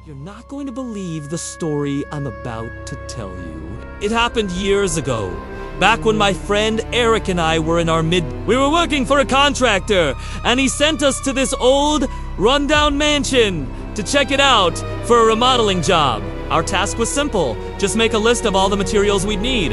You're not going to believe the story I'm about to tell you. It happened years ago, back when my friend Eric and I were in our We were working for a contractor, and he sent us to this old, rundown mansion to check it out for a remodeling job. Our task was simple, just make a list of all the materials we'd need.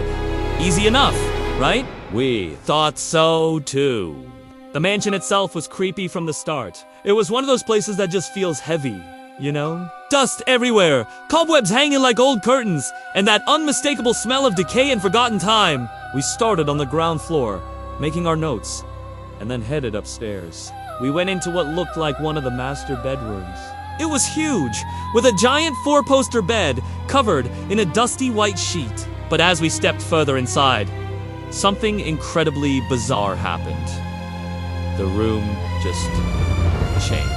Easy enough, right? We thought so too. The mansion itself was creepy from the start. It was one of those places that just feels heavy, you know? Dust everywhere, cobwebs hanging like old curtains, and that unmistakable smell of decay and forgotten time. We started on the ground floor, making our notes, and then headed upstairs. We went into what looked like one of the master bedrooms. It was huge, with a giant 4-poster bed covered in a dusty white sheet. But as we stepped further inside, something incredibly bizarre happened. The room just changed.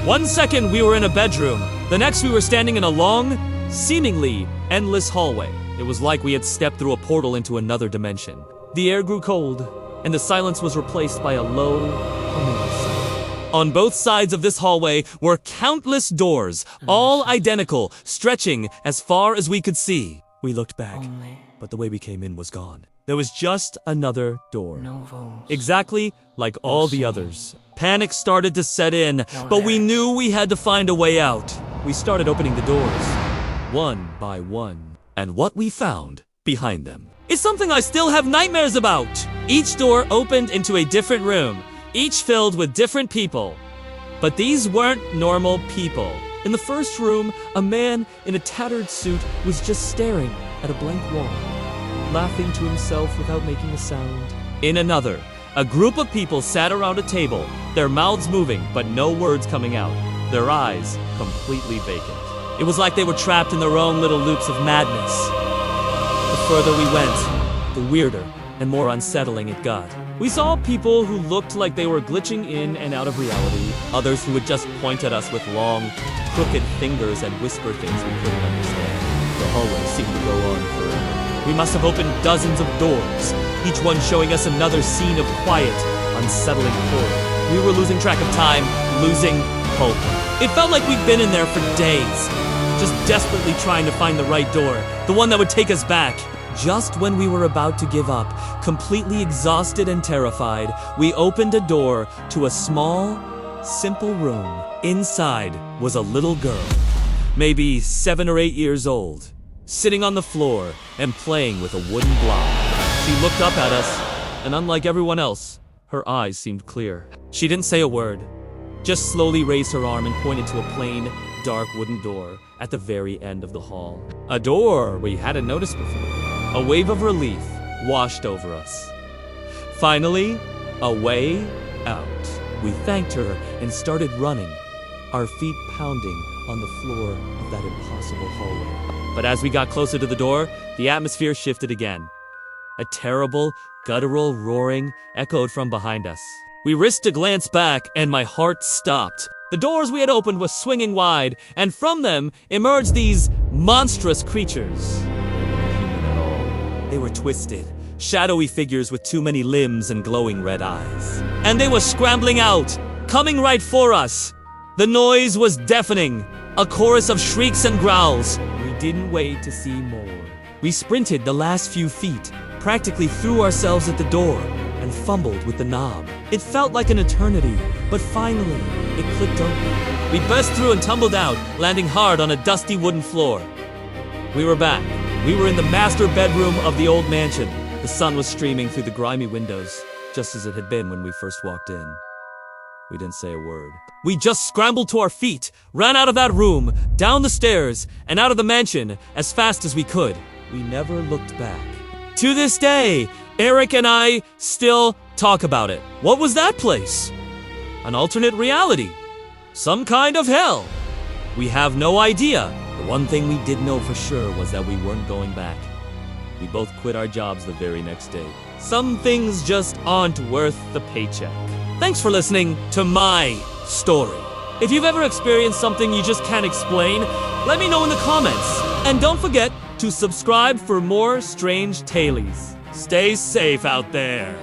1 second we were in a bedroom, the next we were standing in a long, seemingly endless hallway. It was like we had stepped through a portal into another dimension. The air grew cold, and the silence was replaced by a low, humming sound. On both sides of this hallway were countless doors, all identical, stretching as far as we could see. We looked back, but the way we came in was gone. There was just another door. Exactly like all the others. Panic started to set in, but we knew we had to find a way out. We started opening the doors, one by one. And what we found behind them is something I still have nightmares about. Each door opened into a different room, each filled with different people. But these weren't normal people. In the first room, a man in a tattered suit was just staring at a blank wall, laughing to himself without making a sound. In another, a group of people sat around a table, their mouths moving but no words coming out, their eyes completely vacant. It was like they were trapped in their own little loops of madness. The further we went, the weirder and more unsettling it got. We saw people who looked like they were glitching in and out of reality, others who would just point at us with long, crooked fingers and whisper things we couldn't understand. The hallway seemed to go on forever. We must have opened dozens of doors, each one showing us another scene of quiet, unsettling horror. We were losing track of time, losing hope. It felt like we'd been in there for days, just desperately trying to find the right door, the one that would take us back. Just when we were about to give up, completely exhausted and terrified, we opened a door to a small, simple room. Inside was a little girl, maybe 7 or 8 years old, sitting on the floor and playing with a wooden block. She looked up at us, and unlike everyone else, her eyes seemed clear. She didn't say a word, just slowly raised her arm and pointed to a plain, dark wooden door at the very end of the hall. A door we hadn't noticed before. A wave of relief washed over us. Finally, a way out. We thanked her and started running, our feet pounding on the floor of that impossible hallway. But as we got closer to the door, the atmosphere shifted again. A terrible, guttural roaring echoed from behind us. We risked a glance back, and my heart stopped. The doors we had opened were swinging wide, and from them emerged these monstrous creatures. They were twisted, shadowy figures with too many limbs and glowing red eyes. And they were scrambling out, coming right for us. The noise was deafening, a chorus of shrieks and growls. We didn't wait to see more. We sprinted the last few feet, practically threw ourselves at the door, and fumbled with the knob. It felt like an eternity, but finally, it clicked open. We burst through and tumbled out, landing hard on a dusty wooden floor. We were back. We were in the master bedroom of the old mansion. The sun was streaming through the grimy windows, just as it had been when we first walked in. We didn't say a word. We just scrambled to our feet, ran out of that room, down the stairs, and out of the mansion as fast as we could. We never looked back. To this day, Eric and I still talk about it. What was that place? An alternate reality? Some kind of hell? We have no idea. The one thing we did know for sure was that we weren't going back. We both quit our jobs the very next day. Some things just aren't worth the paycheck. Thanks for listening to my story. If you've ever experienced something you just can't explain, let me know in the comments. And don't forget to subscribe for more strange tales. Stay safe out there.